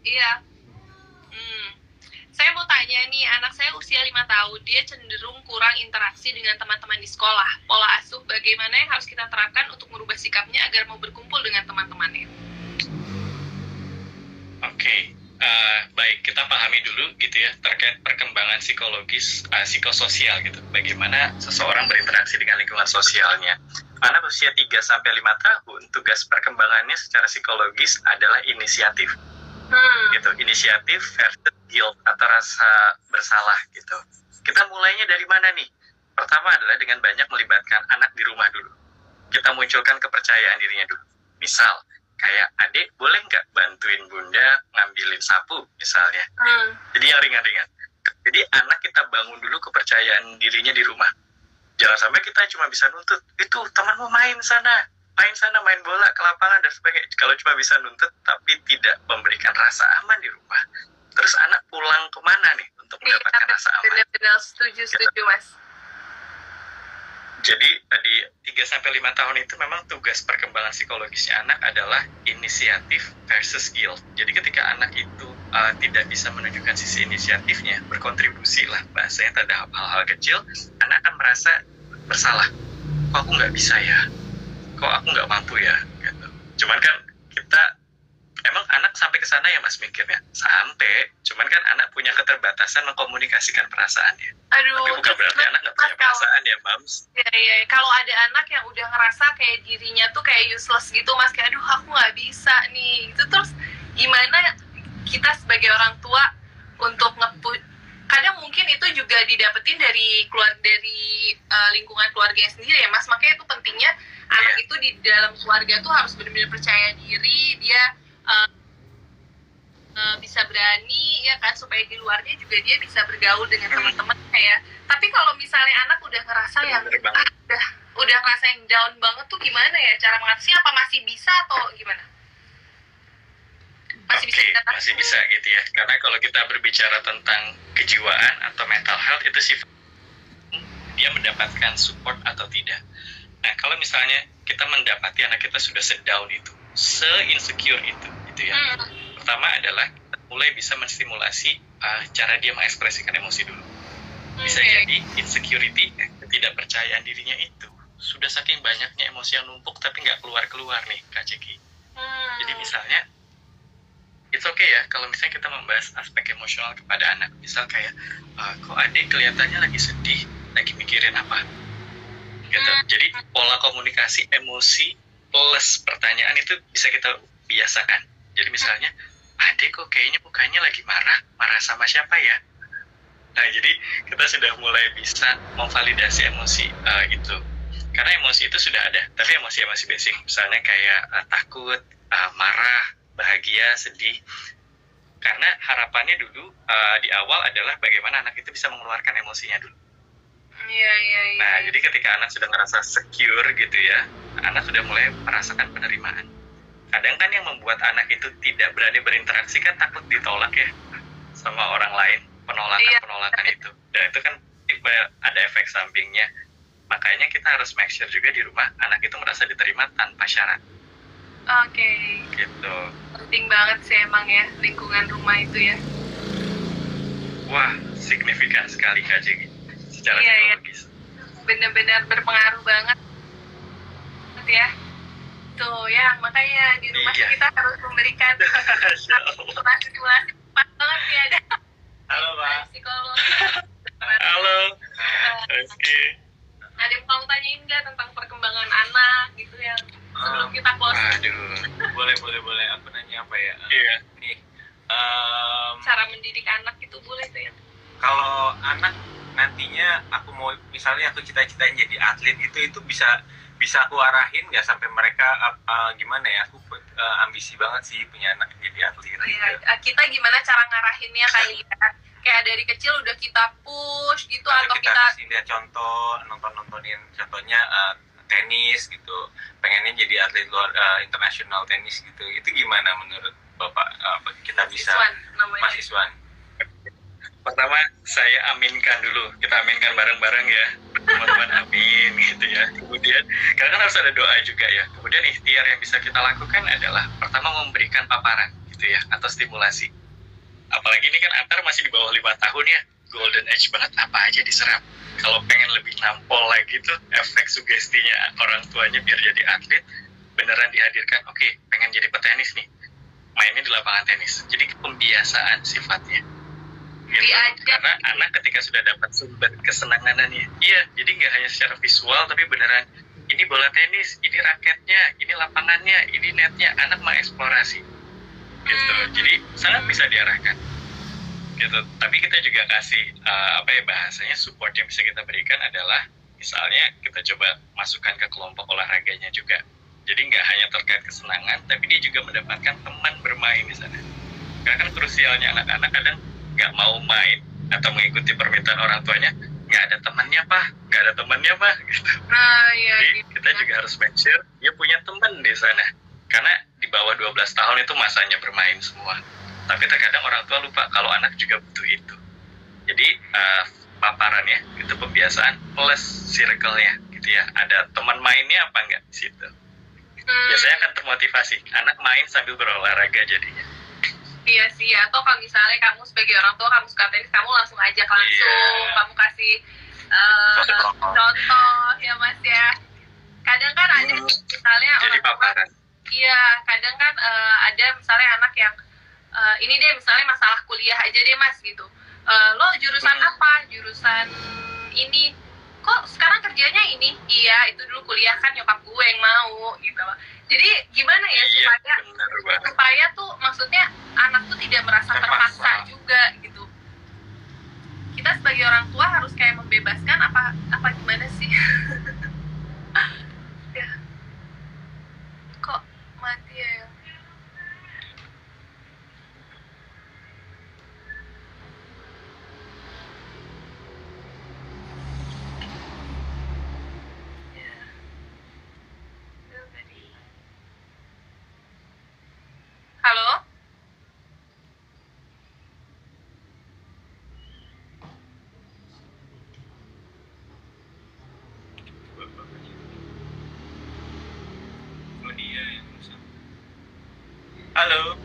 Iya. Hmm. Saya mau tanya nih, anak saya usia 5 tahun, dia cenderung kurang interaksi dengan teman-teman di sekolah. Pola asuh bagaimana yang harus kita terapkan untuk merubah sikapnya agar mau berkumpul dengan teman-temannya? Oke, baik, kita pahami dulu gitu ya terkait perkembangan psikologis, psikososial gitu. Bagaimana seseorang berinteraksi dengan lingkungan sosialnya. Anak usia 3-5 tahun, tugas perkembangannya secara psikologis adalah inisiatif. Gitu, inisiatif versus guilt atau rasa bersalah gitu. Kita mulainya dari mana nih? Pertama adalah dengan banyak melibatkan anak di rumah dulu. Kita munculkan kepercayaan dirinya dulu. Misal, kayak adik boleh nggak bantuin bunda ngambilin sapu misalnya. Jadi yang ringan-ringan. Jadi anak kita bangun dulu kepercayaan dirinya di rumah. Jangan sampai kita cuma bisa nuntut, itu temanmu main sana, main bola ke lapangan dan sebagainya. Kalau cuma bisa nuntut tapi tidak memberikan rasa aman di rumah, terus anak pulang kemana nih untuk mendapatkan rasa aman? Benar-benar setuju Mas. Jadi di 3-5 tahun itu memang tugas perkembangan psikologisnya anak adalah inisiatif versus guilt. Jadi ketika anak itu tidak bisa menunjukkan sisi inisiatifnya, berkontribusi lah bahasanya terhadap hal-hal kecil, anak akan merasa bersalah. Kok aku nggak bisa ya? Kok aku nggak mampu ya? Gitu. Cuman kan kita emang anak sampai ke sana ya Mas mikirnya? Sampai, cuman kan anak punya keterbatasan mengkomunikasikan perasaannya. Aduh, tapi bukan berarti anak nggak punya perasaan ya Mams. Iya. Kalau ada anak yang udah ngerasa kayak dirinya tuh kayak useless gitu Mas, kayak aduh aku nggak bisa nih. Itu terus gimana kita sebagai orang tua untuk kadang mungkin itu juga didapetin dari lingkungan keluarganya sendiri ya Mas. Makanya itu pentingnya anak itu di dalam keluarga tuh harus benar-benar percaya diri, dia bisa berani ya kan, supaya di luarnya juga dia bisa bergaul dengan teman-teman kayak. Tapi kalau misalnya anak udah ngerasa yang udah ngerasa yang down banget tuh gimana ya cara mengatasinya? Apa masih bisa atau gimana? Masih bisa gitu ya. Karena kalau kita berbicara tentang kejiwaan atau mental health itu sih dia mendapatkan support atau tidak. Nah, kalau misalnya kita mendapati anak kita sudah sedown itu, se-insecure itu gitu ya. Pertama adalah mulai bisa menstimulasi cara dia mengekspresikan emosi dulu. Bisa jadi insecurity, ketidakpercayaan dirinya itu sudah saking banyaknya emosi yang numpuk tapi nggak keluar-keluar nih Kak Ceki. Jadi misalnya it's okay ya kalau misalnya kita membahas aspek emosional kepada anak. Misal kayak kok adik kelihatannya lagi sedih, lagi mikirin apa gitu. Jadi pola komunikasi emosi plus pertanyaan itu bisa kita biasakan. Jadi misalnya adik kok kayaknya mukanya lagi marah sama siapa ya? Nah, jadi kita sudah mulai bisa memvalidasi emosi itu. Karena emosi itu sudah ada, tapi emosi-emosi basic. Misalnya kayak takut, marah, bahagia, sedih. Karena harapannya dulu di awal adalah bagaimana anak itu bisa mengeluarkan emosinya dulu. Iya. Nah, jadi ketika anak sudah ngerasa secure gitu ya, anak sudah mulai merasakan penerimaan. Kadang kan yang membuat anak itu tidak berani berinteraksi kan takut ditolak ya sama orang lain, penolakan itu. Dan itu kan ada efek sampingnya. Makanya kita harus make sure juga di rumah anak itu merasa diterima tanpa syarat. Oke. Gitu. Penting banget sih emang ya lingkungan rumah itu ya. Wah, signifikan sekali Kak Jegi secara psikologis. Benar-benar berpengaruh banget ya. Tuh ya, makanya di rumah kita harus memberikan stimulasi banget nih ada. Halo Pak. Psikolog. Halo. Oke. Ada yang kamu tanyain nggak tentang perkembangan anak gitu ya sebelum kita close? Boleh. Aku nanya apa ya? Iya. Nih, cara mendidik anak itu boleh tuh ya? Kalau anak nantinya aku mau misalnya aku cita-citain jadi atlet itu bisa aku arahin nggak sampai mereka gimana ya? Aku ambisi banget sih punya anak jadi atlet. Kita gimana cara ngarahinnya kali ya? Kayak dari kecil udah kita push gitu atau kita kasih lihat contoh, nontonin contohnya tenis gitu, pengennya jadi atlet luar internasional tenis gitu. Itu gimana menurut Bapak? Kita bisa mahasiswa. Pertama saya aminkan dulu, kita aminkan bareng-bareng ya teman-teman, amin gitu ya. Kemudian karena kan harus ada doa juga ya. Kemudian ikhtiar yang bisa kita lakukan adalah pertama memberikan paparan gitu gitu ya, atau stimulasi. Apalagi ini kan antar masih di bawah 5 tahun ya, golden age banget, apa aja diserap. Kalau pengen lebih nampol lagi tuh, efek sugestinya orang tuanya biar jadi atlet, beneran dihadirkan, oke, pengen jadi petenis nih, mainnya di lapangan tenis. Jadi pembiasaan sifatnya. Gitu. Karena anak ketika sudah dapat sumber kesenangannya, iya, jadi nggak hanya secara visual, tapi beneran, ini bola tenis, ini raketnya, ini lapangannya, ini netnya, anak mengeksplorasi. Gitu. Jadi sangat bisa diarahkan. Gitu. Tapi kita juga kasih bahasanya support yang bisa kita berikan adalah misalnya kita coba masukkan ke kelompok olahraganya juga. Jadi nggak hanya terkait kesenangan, tapi dia juga mendapatkan teman bermain di sana. Karena kan krusialnya anak-anak kadang nggak mau main atau mengikuti permintaan orang tuanya, nggak ada temannya pak, gitu. Iya, Jadi gitu. kita juga harus make sure dia punya teman di sana. Karena di bawah 12 tahun itu masanya bermain semua. Tapi terkadang orang tua lupa kalau anak juga butuh itu. Jadi paparannya itu pembiasaan plus circle-nya gitu ya. Ada teman mainnya apa enggak di situ. Biasanya akan termotivasi. Anak main sambil berolahraga jadinya. Iya sih, atau kalau misalnya kamu sebagai orang tua, kamu suka tenis, kamu langsung ajak langsung, kamu kasih contoh ya mas ya. Kadang kan ada misalnya jadi orang tua, paparan. iya, kadang kan ada misalnya anak yang ini deh misalnya masalah kuliah aja deh mas gitu. Lo jurusan apa? Jurusan ini. Kok sekarang kerjanya ini? Iya, itu dulu kuliah kan nyokap gue yang mau gitu. Jadi gimana ya supaya tuh maksudnya anak tuh tidak merasa terpaksa juga gitu. Kita sebagai orang tua harus kayak membebaskan apa gimana sih? Ya. Kok mati ya? Halo? Halo.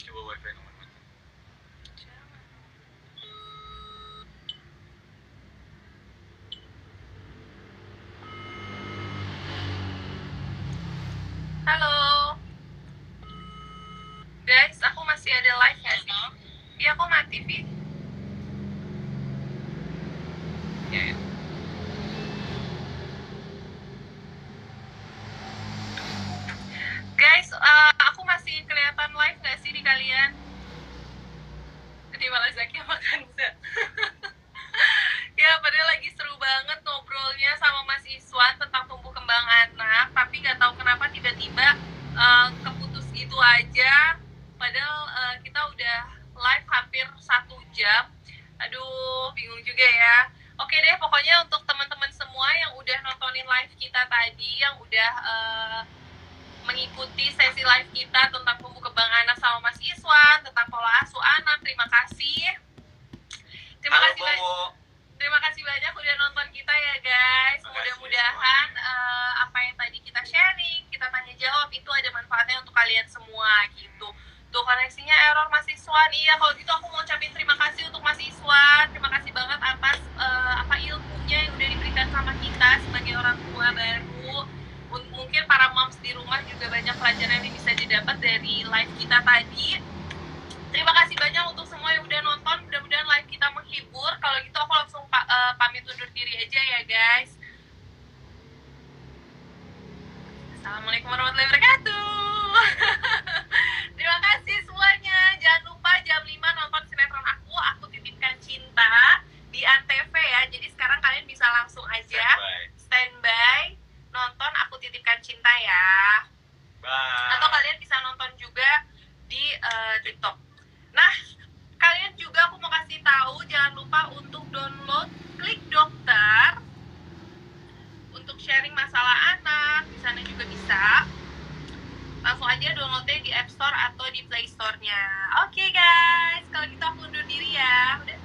Coba wifi nomor mati. Halo? Guys, aku masih ada live nggak sih? Iya, aku mati, Vi. Ya. Guys, aku masih kelihatan live nggak sih di kalian? Jadi malah Zaki yang makan bisa. Ya, padahal lagi seru banget ngobrolnya sama Mas Iswan tentang tumbuh kembang anak, tapi nggak tahu kenapa tiba-tiba keputus gitu aja. Padahal kita udah live hampir 1 jam. Aduh, bingung juga ya. Oke deh, pokoknya untuk teman-teman semua yang udah nontonin live kita tadi, yang udah mengikuti sesi live kita tentang tumbuh kembang anak sama Mas Iswan, tentang pola asuh anak, terima kasih. Terima kasih banyak udah nonton kita ya guys. Mudah-mudahan apa yang tadi kita sharing, kita tanya jawab itu ada manfaatnya untuk kalian semua gitu. Tuh koneksinya error Mas Iswan. Iya, kalau gitu aku mau ucapin terima kasih untuk Mas Iswan. Terima kasih banget atas ilmunya yang udah diberikan sama kita sebagai orang tua baru. Mungkin para moms di rumah juga banyak pelajaran yang bisa didapat dari live kita tadi. Terima kasih banyak untuk semua yang udah nonton. Mudah-mudahan live kita menghibur. Kalau gitu aku langsung pamit undur diri aja ya guys. Assalamualaikum warahmatullahi wabarakatuh. Terima kasih semuanya. Jangan lupa jam 5 nonton sinetron Aku Titipkan Cinta di Antv ya. Jadi sekarang kalian bisa langsung aja standby nonton Aku Titipkan Cinta ya. Bye. Atau kalian bisa nonton juga di TikTok. Nah, kalian juga aku mau kasih tahu jangan lupa untuk download Klik Dokter sharing masalah anak, di sana juga bisa. Langsung aja downloadnya di App Store atau di Play Store-nya. Oke guys, kalau gitu aku undur diri ya. Udah